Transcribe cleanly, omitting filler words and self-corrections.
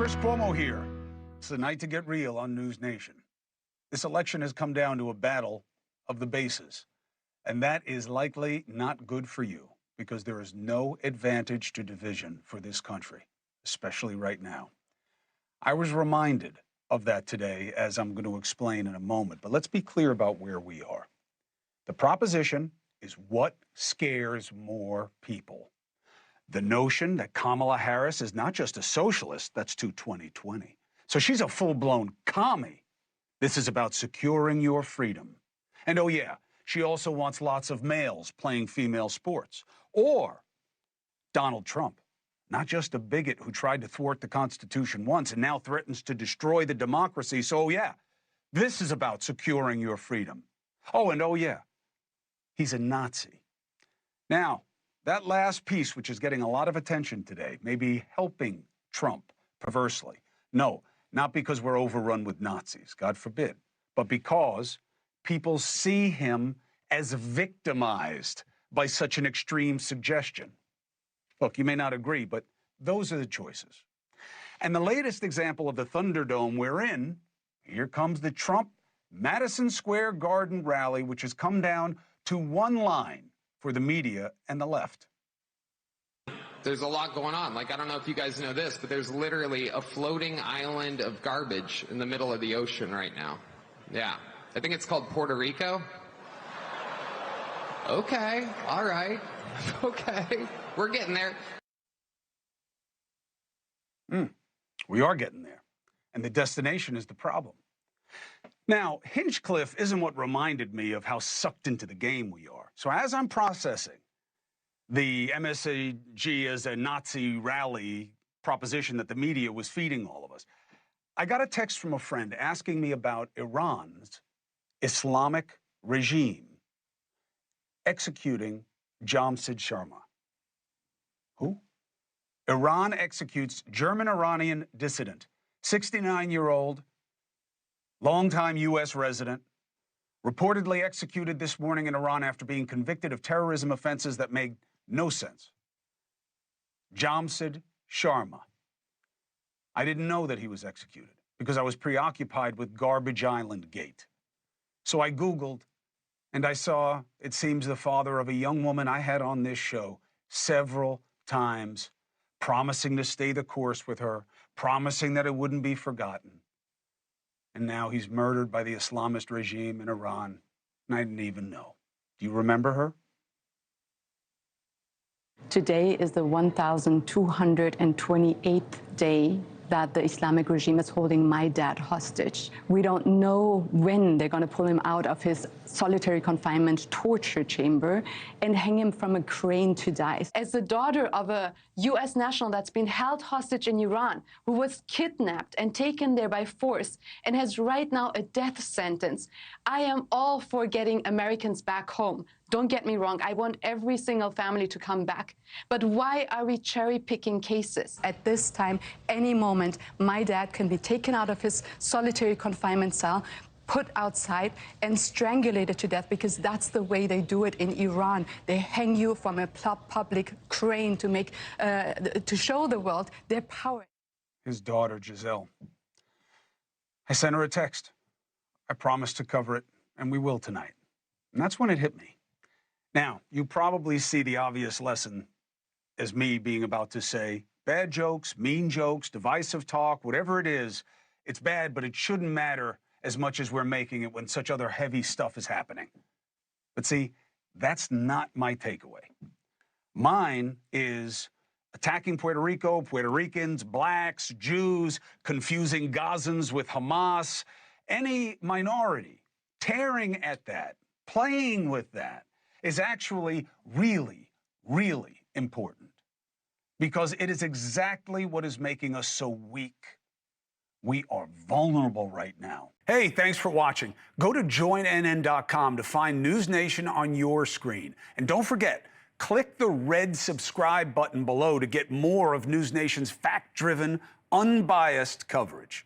Chris Cuomo here. It's the night to get real on NewsNation. This election has come down to a battle of the bases, and that is likely not good for you because there is no advantage to division for this country, especially right now. I was reminded of that today, as I'm going to explain in a moment, but let's be clear about where we are. The proposition is what scares more people. The notion that Kamala Harris is not just a socialist, that's to 2020. So she's a full-blown commie. This is about securing your freedom. And oh yeah, she also wants lots of males playing female sports. Or Donald Trump, not just a bigot who tried to thwart the Constitution once and now threatens to destroy the democracy. So yeah, this is about securing your freedom. Oh, and oh yeah, he's a Nazi. Now, that last piece, which is getting a lot of attention today, may be helping Trump, perversely. No, not because we're overrun with Nazis, God forbid, but because people see him as victimized by such an extreme suggestion. Look, you may not agree, but those are the choices. And the latest example of the Thunderdome we're in, here comes the Trump Madison Square Garden rally, which has come down to one line for the media and the left. There's a lot going on. Like, I don't know if you guys know this, but there's literally a floating island of garbage in the middle of the ocean right now. Yeah. I think it's called Puerto Rico. Okay. All right. Okay. We're getting there. We are getting there. And the destination is the problem. Now, Hinchcliffe isn't what reminded me of how sucked into the game we are. So as I'm processing the MSG as a Nazi rally proposition that the media was feeding all of us, I got a text from a friend asking me about Iran's Islamic regime executing Jamshid Sharma. Who? Iran executes German-Iranian dissident, 69-year-old, longtime U.S. resident, reportedly executed this morning in Iran after being convicted of terrorism offenses that made no sense. Jamshid Sharma. I didn't know that he was executed because I was preoccupied with Garbage Island Gate. So I Googled, and I saw, it seems, the father of a young woman I had on this show several times, promising to stay the course with her, promising that it wouldn't be forgotten. And now he's murdered by the Islamist regime in Iran, and I didn't even know. Do you remember her? Today is the 1,228th day that the Islamic regime is holding my dad hostage. We don't know when they're going to pull him out of his solitary confinement torture chamber and hang him from a crane to die. As the daughter of a U.S. national that's been held hostage in Iran, who was kidnapped and taken there by force and has right now a death sentence, I am all for getting Americans back home. Don't get me wrong, I want every single family to come back. But why are we cherry-picking cases? At this time, any moment, my dad can be taken out of his solitary confinement cell, put outside, and strangulated to death, because that's the way they do it in Iran. They hang you from a public crane to make, to show the world their power. His daughter, Giselle. I sent her a text. I promised to cover it, and we will tonight. And that's when it hit me. Now, you probably see the obvious lesson as me being about to say, bad jokes, mean jokes, divisive talk, whatever it is, it's bad, but it shouldn't matter as much as we're making it when such other heavy stuff is happening. But see, that's not my takeaway. Mine is attacking Puerto Rico, Puerto Ricans, blacks, Jews, confusing Gazans with Hamas, any minority, tearing at that, playing with that, is actually really, really important, because it is exactly what is making us so weak. We are vulnerable right now. Hey, thanks for watching. Go to joinnn.com to find NewsNation on your screen. And don't forget, click the red subscribe button below to get more of NewsNation's fact-driven, unbiased coverage.